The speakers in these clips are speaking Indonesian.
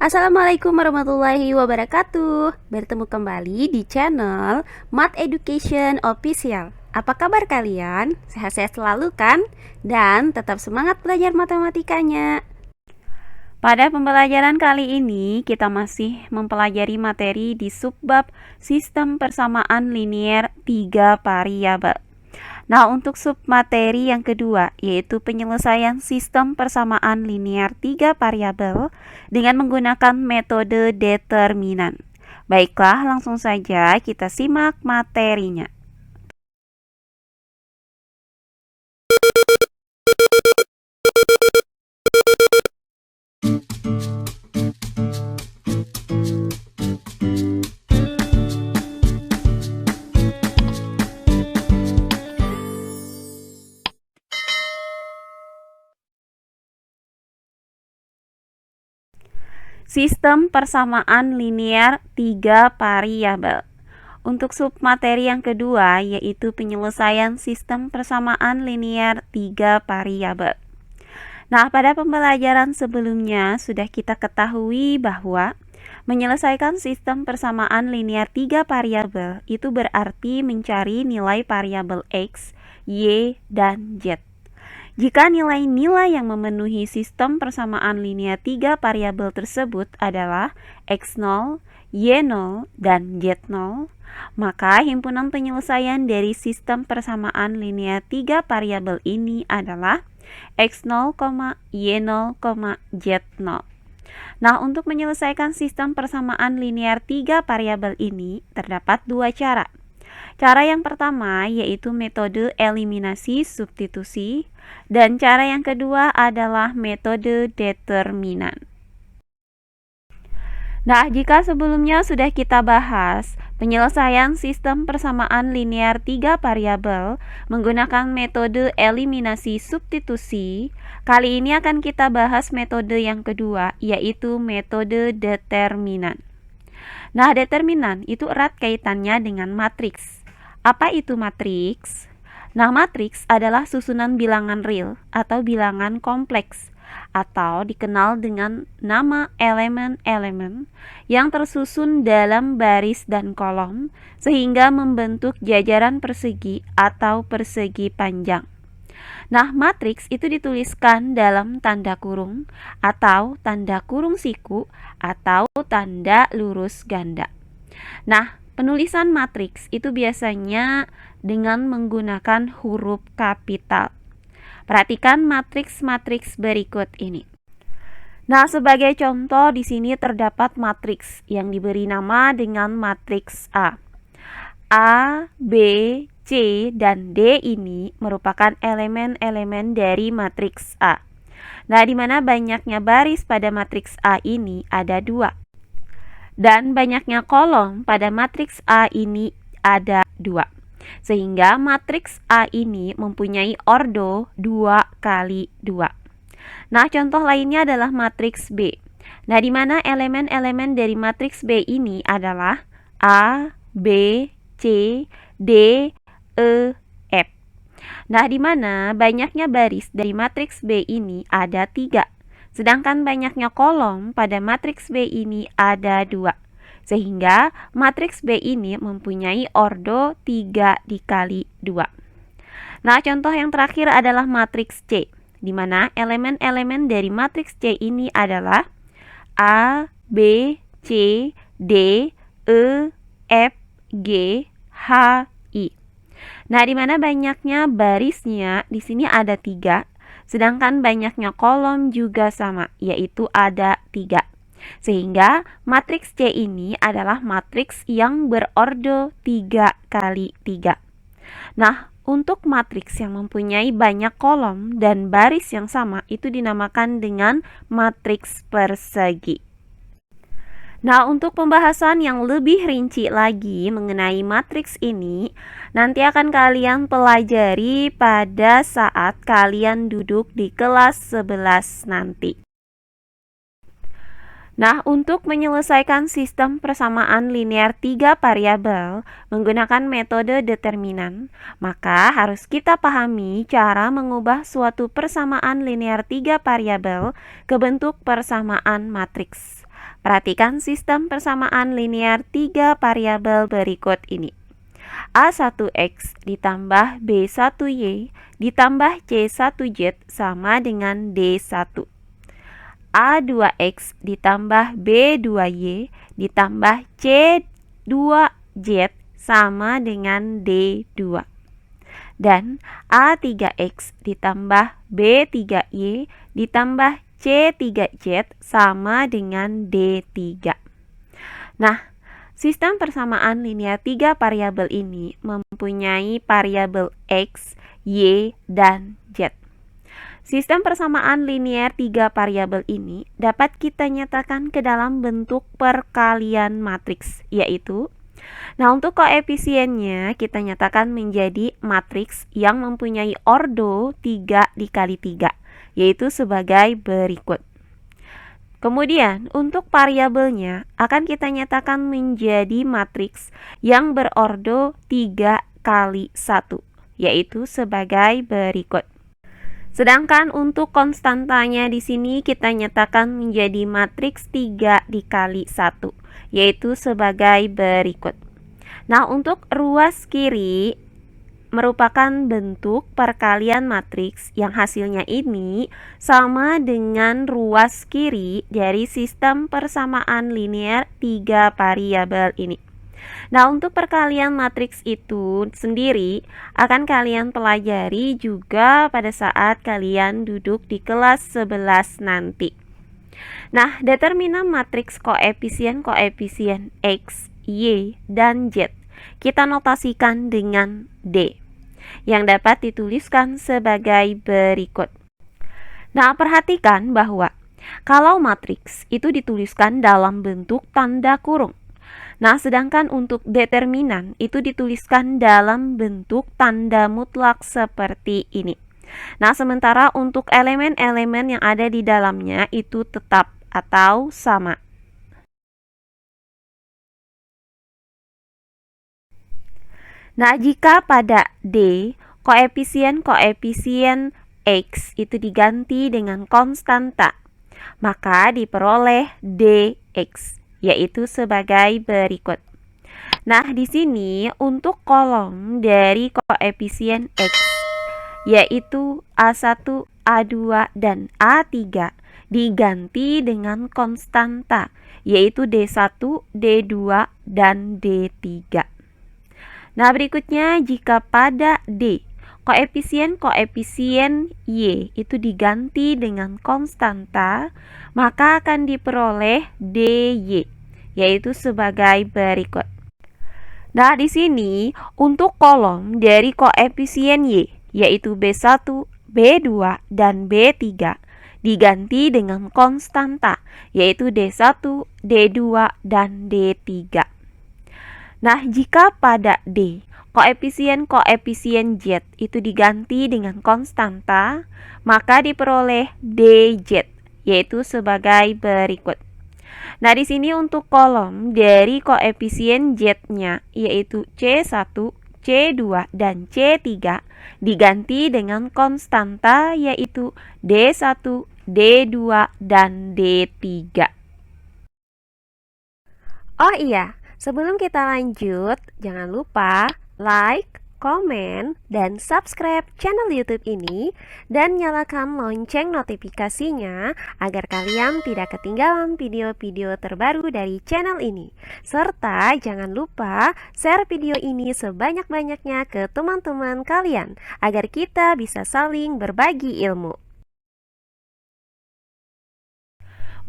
Assalamualaikum warahmatullahi wabarakatuh. Bertemu kembali di channel Math Education Official. Apa kabar kalian? Sehat-sehat selalu kan? Dan tetap semangat belajar matematikanya. Pada pembelajaran kali ini kita masih mempelajari materi di subbab sistem persamaan linier 3 variabel. Nah, untuk submateri yang kedua, yaitu penyelesaian sistem persamaan linier 3 variabel dengan menggunakan metode determinan. Baiklah, langsung saja kita simak materinya. Sistem persamaan linier 3 variabel. Untuk submateri yang kedua, yaitu penyelesaian sistem persamaan linier 3 variabel. Nah, pada pembelajaran sebelumnya sudah kita ketahui bahwa menyelesaikan sistem persamaan linier 3 variabel itu berarti mencari nilai variabel X, Y, dan Z. Jika nilai-nilai yang memenuhi sistem persamaan linier 3 variabel tersebut adalah X0, Y0, dan Z0, maka himpunan penyelesaian dari sistem persamaan linier 3 variabel ini adalah X0, Y0, Z0. Nah, untuk menyelesaikan sistem persamaan linier 3 variabel ini terdapat dua cara. Cara yang pertama yaitu metode eliminasi substitusi, dan cara yang kedua adalah metode determinan. Nah, jika sebelumnya sudah kita bahas penyelesaian sistem persamaan linier 3 variabel menggunakan metode eliminasi substitusi, kali ini akan kita bahas metode yang kedua, yaitu metode determinan. Nah, determinan itu erat kaitannya dengan matriks. Apa itu matriks? Nah, matriks adalah susunan bilangan real atau bilangan kompleks, atau dikenal dengan nama elemen-elemen yang tersusun dalam baris dan kolom sehingga membentuk jajaran persegi atau persegi panjang. Nah, matriks itu dituliskan dalam tanda kurung atau tanda kurung siku atau tanda lurus ganda. Nah, penulisan matriks itu biasanya dengan menggunakan huruf kapital. Perhatikan matriks-matriks berikut ini. Nah, sebagai contoh di sini terdapat matriks yang diberi nama dengan matriks A. A, B, C, dan D ini merupakan elemen-elemen dari matriks A. Nah, di mana banyaknya baris pada matriks A ini ada 2. Dan banyaknya kolom pada matriks A ini ada 2. Sehingga matriks A ini mempunyai ordo 2 kali 2. Nah, contoh lainnya adalah matriks B. Nah, di mana elemen-elemen dari matriks B ini adalah A, B, C, D, E, F. Nah, di mana banyaknya baris dari matriks B ini ada 3. Sedangkan banyaknya kolom pada matriks B ini ada 2. Sehingga matriks B ini mempunyai ordo 3 dikali 2. Nah, contoh yang terakhir adalah matriks C, di mana elemen-elemen dari matriks C ini adalah A, B, C, D, E, F, G, H, I. Nah, di mana banyaknya barisnya di sini ada 3. Sedangkan banyaknya kolom juga sama, yaitu ada 3. Sehingga matriks C ini adalah matriks yang berordo 3 kali 3. Nah, untuk matriks yang mempunyai banyak kolom dan baris yang sama itu dinamakan dengan matriks persegi. Nah, untuk pembahasan yang lebih rinci lagi mengenai matriks ini, nanti akan kalian pelajari pada saat kalian duduk di kelas 11 nanti. Nah, untuk menyelesaikan sistem persamaan linier 3 variabel menggunakan metode determinan, maka harus kita pahami cara mengubah suatu persamaan linier 3 variabel ke bentuk persamaan matriks. Perhatikan sistem persamaan linear 3 variabel berikut ini. A1X ditambah B1Y ditambah C1Z sama dengan D1. A2X ditambah B2Y ditambah C2Z sama dengan D2. Dan A3X ditambah B3Y ditambah C3Z sama dengan D3. Nah, sistem persamaan linear 3 variabel ini mempunyai variabel X, Y, dan Z. Sistem persamaan linear 3 variabel ini dapat kita nyatakan ke dalam bentuk perkalian matriks, yaitu untuk koefisiennya kita nyatakan menjadi matriks yang mempunyai ordo 3 dikali 3, yaitu sebagai berikut. Kemudian untuk variabelnya akan kita nyatakan menjadi matriks yang berordo 3 kali 1, yaitu sebagai berikut. Sedangkan untuk konstantanya di sini kita nyatakan menjadi matriks 3 dikali 1, yaitu sebagai berikut. Nah, untuk ruas kiri merupakan bentuk perkalian matriks yang hasilnya ini sama dengan ruas kiri dari sistem persamaan linear 3 variabel ini. Nah, untuk perkalian matriks itu sendiri akan kalian pelajari juga pada saat kalian duduk di kelas 11 nanti. Nah, determinan matriks koefisien X, Y, dan Z kita notasikan dengan D, yang dapat dituliskan sebagai berikut. Nah, perhatikan bahwa kalau matriks itu dituliskan dalam bentuk tanda kurung. Nah, sedangkan untuk determinan itu dituliskan dalam bentuk tanda mutlak seperti ini. Nah, sementara untuk elemen-elemen yang ada di dalamnya itu tetap atau sama. Nah, jika pada D, koefisien X itu diganti dengan konstanta, maka diperoleh dx, yaitu sebagai berikut. Nah, di sini untuk kolom dari koefisien X, yaitu A1, A2, dan A3 diganti dengan konstanta, yaitu D1, D2, dan D3. Nah, berikutnya jika pada D, koefisien Y itu diganti dengan konstanta, maka akan diperoleh dy, yaitu sebagai berikut. Nah, di sini untuk kolom dari koefisien Y, yaitu B1, B2, dan B3 diganti dengan konstanta, yaitu D1, D2, dan D3. Nah, jika pada D, koefisien Z itu diganti dengan konstanta, maka diperoleh dz, yaitu sebagai berikut. Nah, di sini untuk kolom dari koefisien Z-nya, yaitu C1, C2, dan C3 diganti dengan konstanta, yaitu D1, D2, dan D3. Oh iya, sebelum kita lanjut, jangan lupa like, komen, dan subscribe channel YouTube ini dan nyalakan lonceng notifikasinya agar kalian tidak ketinggalan video-video terbaru dari channel ini. Serta jangan lupa share video ini sebanyak-banyaknya ke teman-teman kalian agar kita bisa saling berbagi ilmu.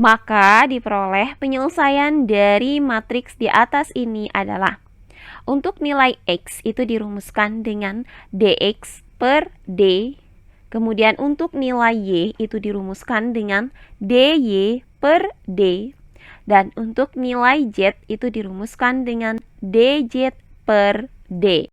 Maka diperoleh penyelesaian dari matriks di atas ini adalah untuk nilai X itu dirumuskan dengan dx per D. Kemudian untuk nilai Y itu dirumuskan dengan dy per D. Dan untuk nilai Z itu dirumuskan dengan dz per D.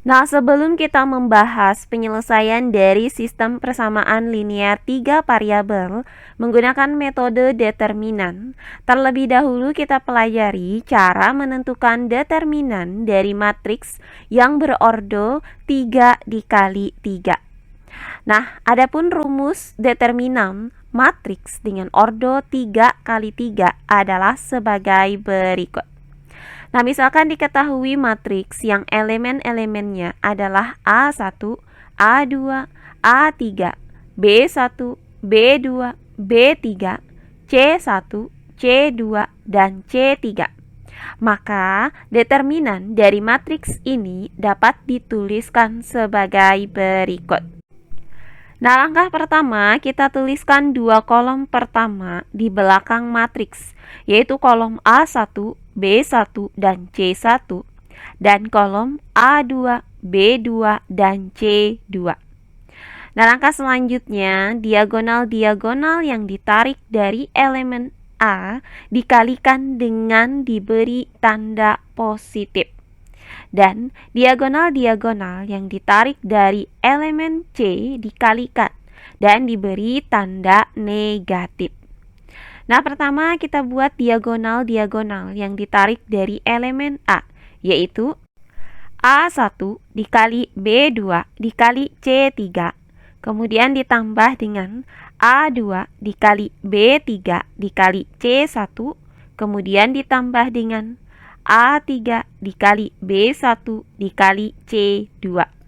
Nah, sebelum kita membahas penyelesaian dari sistem persamaan linear 3 variabel menggunakan metode determinan, terlebih dahulu kita pelajari cara menentukan determinan dari matriks yang berordo 3 dikali 3. Nah, adapun rumus determinan matriks dengan ordo 3 kali 3 adalah sebagai berikut. Nah, misalkan diketahui matriks yang elemen-elemennya adalah A1, A2, A3, B1, B2, B3, C1, C2, dan C3. Maka determinan dari matriks ini dapat dituliskan sebagai berikut. Nah, langkah pertama kita tuliskan dua kolom pertama di belakang matriks, yaitu kolom A1, B1, dan C1, dan kolom A2, B2, dan C2. Nah, langkah selanjutnya, diagonal-diagonal yang ditarik dari elemen A dikalikan dengan diberi tanda positif. Dan diagonal-diagonal yang ditarik dari elemen C dikalikan dan diberi tanda negatif. Nah, pertama kita buat diagonal-diagonal yang ditarik dari elemen A, yaitu A1 dikali B2 dikali C3, kemudian ditambah dengan A2 dikali B3 dikali C1, kemudian ditambah dengan A3 dikali B1 dikali C2.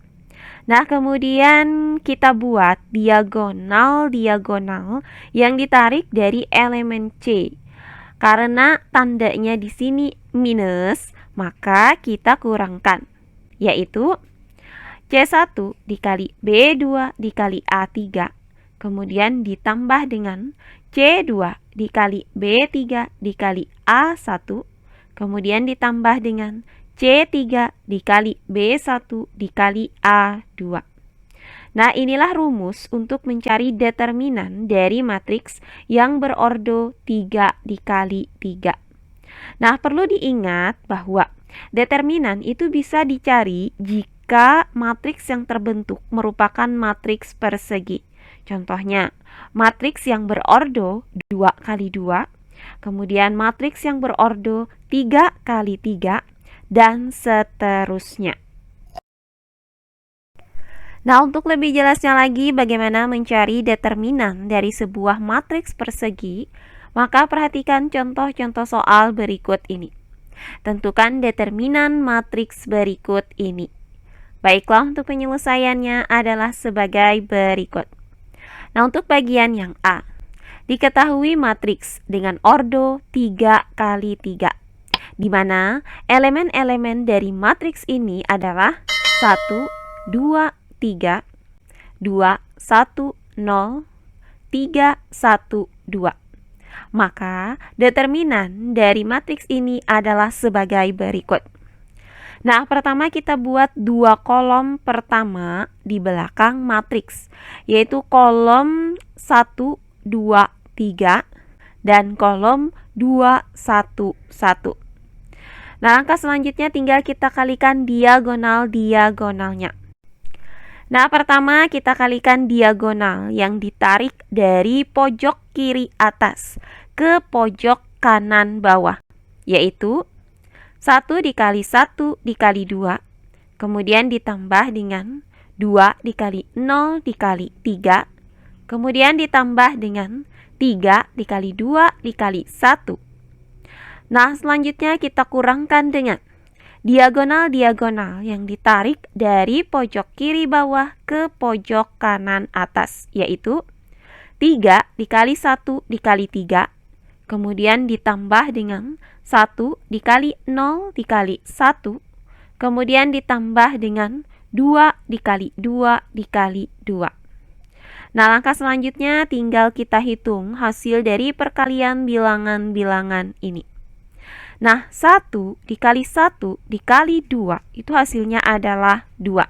Nah, kemudian kita buat diagonal-diagonal yang ditarik dari elemen C. Karena tandanya di sini minus, maka kita kurangkan, yaitu C1 dikali B2 dikali A3, kemudian ditambah dengan C2 dikali B3 dikali A1, kemudian ditambah dengan C3 dikali B1 dikali A2. Nah, inilah rumus untuk mencari determinan dari matriks yang berordo 3 dikali 3. Nah, perlu diingat bahwa determinan itu bisa dicari jika matriks yang terbentuk merupakan matriks persegi. Contohnya, matriks yang berordo 2 kali 2, kemudian matriks yang berordo 3 kali 3, dan seterusnya. Nah, untuk lebih jelasnya lagi bagaimana mencari determinan dari sebuah matriks persegi, maka perhatikan contoh-contoh soal berikut ini. Tentukan determinan matriks berikut ini. Baiklah, untuk penyelesaiannya adalah sebagai berikut. Nah, untuk bagian yang A, diketahui matriks dengan ordo 3 kali 3, di mana elemen-elemen dari matriks ini adalah 1, 2, 3, 2, 1, 0, 3, 1, 2. Maka determinan dari matriks ini adalah sebagai berikut. Nah, pertama kita buat dua kolom pertama di belakang matriks, yaitu kolom 1, 2, 3 dan kolom 2, 1, 1. Nah, langkah selanjutnya tinggal kita kalikan diagonal-diagonalnya. Nah, pertama kita kalikan diagonal yang ditarik dari pojok kiri atas ke pojok kanan bawah, yaitu 1 dikali 1 dikali 2, kemudian ditambah dengan 2 dikali 0 dikali 3, kemudian ditambah dengan 3 dikali 2 dikali 1. Nah, selanjutnya kita kurangkan dengan diagonal-diagonal yang ditarik dari pojok kiri bawah ke pojok kanan atas, yaitu 3 dikali 1 dikali 3, kemudian ditambah dengan 1 dikali 0 dikali 1, kemudian ditambah dengan 2 dikali 2 dikali 2. Nah, langkah selanjutnya tinggal kita hitung hasil dari perkalian bilangan-bilangan ini. Nah, 1 dikali 1 dikali 2 itu hasilnya adalah 2.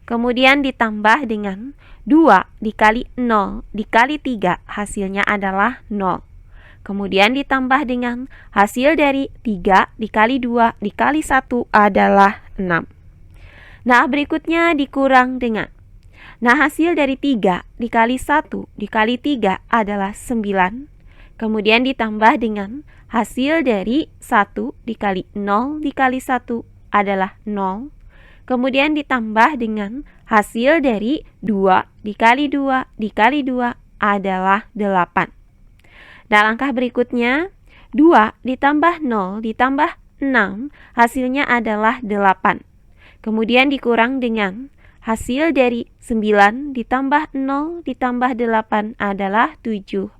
Kemudian ditambah dengan 2 dikali 0 dikali 3 hasilnya adalah 0. Kemudian ditambah dengan hasil dari 3 dikali 2 dikali 1 adalah 6. Nah, berikutnya dikurang dengan. Nah, hasil dari 3 dikali 1 dikali 3 adalah 9. Kemudian ditambah dengan hasil dari 1 dikali 0 dikali 1 adalah 0. Kemudian ditambah dengan hasil dari 2 dikali 2 dikali 2 adalah 8. Dan langkah berikutnya, 2 ditambah 0 ditambah 6 hasilnya adalah 8. Kemudian dikurang dengan hasil dari 9 ditambah 0 ditambah 8 adalah 17.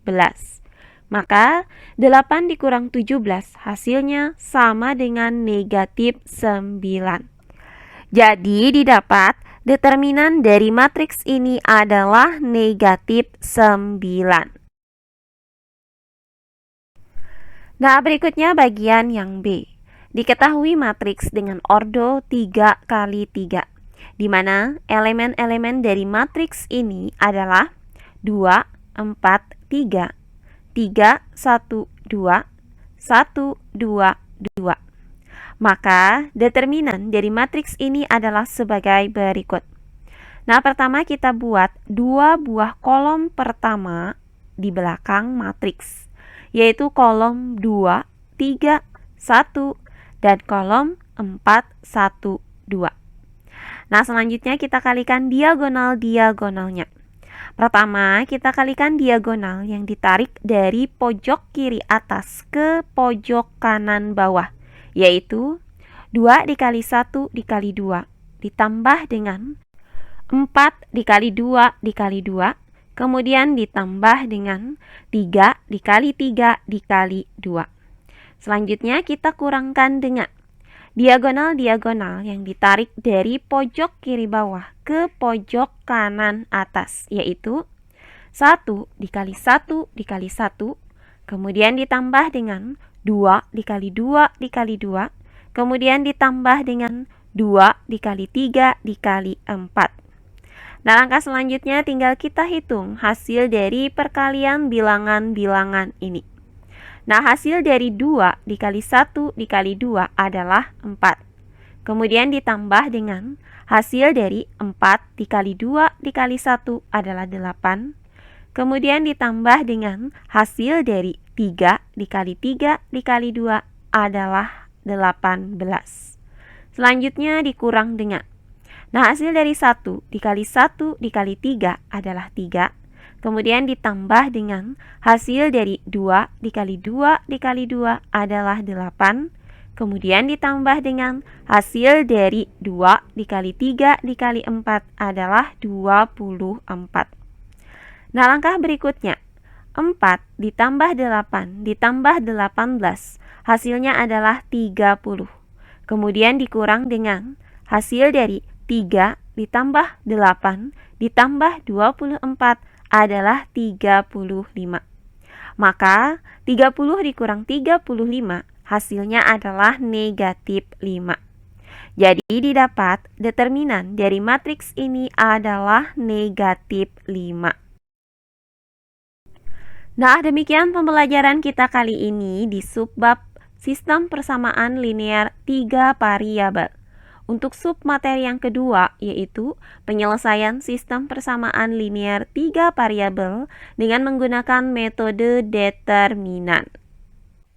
Maka 8 dikurang 17 hasilnya sama dengan negatif 9. Jadi didapat determinan dari matriks ini adalah negatif 9. Nah, berikutnya bagian yang B. Diketahui matriks dengan ordo 3 kali 3, di mana elemen-elemen dari matriks ini adalah 2, 4, 3, 3, 1, 2, 1, 2, 2. Maka determinan dari matriks ini adalah sebagai berikut. Nah, pertama kita buat 2 buah kolom pertama di belakang matriks, yaitu kolom 2, 3, 1, dan kolom 4, 1, 2. Nah, selanjutnya kita kalikan diagonal-diagonalnya. Pertama, kita kalikan diagonal yang ditarik dari pojok kiri atas ke pojok kanan bawah, yaitu 2 dikali 1 dikali 2, ditambah dengan 4 dikali 2 dikali 2, kemudian ditambah dengan 3 dikali 3 dikali 2. Selanjutnya kita kurangkan dengan diagonal-diagonal yang ditarik dari pojok kiri bawah ke pojok kanan atas, yaitu 1 dikali 1 dikali 1, kemudian ditambah dengan 2 dikali 2 dikali 2, kemudian ditambah dengan 2 dikali 3 dikali 4. Nah, langkah selanjutnya tinggal kita hitung hasil dari perkalian bilangan-bilangan ini. Nah, hasil dari 2 dikali 1 dikali 2 adalah 4. Kemudian ditambah dengan hasil dari 4 dikali 2 dikali 1 adalah 8. Kemudian ditambah dengan hasil dari 3 dikali 3 dikali 2 adalah 18. Selanjutnya dikurang dengan, nah, hasil dari 1 dikali 1 dikali 3 adalah 3. Kemudian ditambah dengan hasil dari 2 dikali 2 dikali 2 adalah 8. Kemudian ditambah dengan hasil dari 2 dikali 3 dikali 4 adalah 24. Nah, langkah berikutnya, 4 ditambah 8 ditambah 18 hasilnya adalah 30. Kemudian dikurang dengan hasil dari 3 ditambah 8 ditambah 24 adalah 35. Maka 30 dikurang 35 hasilnya adalah negatif 5. Jadi didapat determinan dari matriks ini adalah negatif 5. Nah, demikian pembelajaran kita kali ini di subbab sistem persamaan linear 3 variabel. Untuk submateri yang kedua, yaitu penyelesaian sistem persamaan linear 3 variabel dengan menggunakan metode determinan.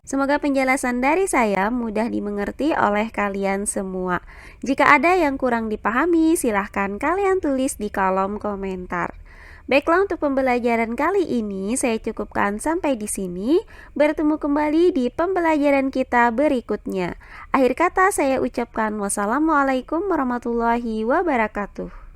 Semoga penjelasan dari saya mudah dimengerti oleh kalian semua. Jika ada yang kurang dipahami, silahkan kalian tulis di kolom komentar. Baiklah, untuk pembelajaran kali ini saya cukupkan sampai di sini. Bertemu kembali di pembelajaran kita berikutnya. Akhir kata saya ucapkan wassalamualaikum warahmatullahi wabarakatuh.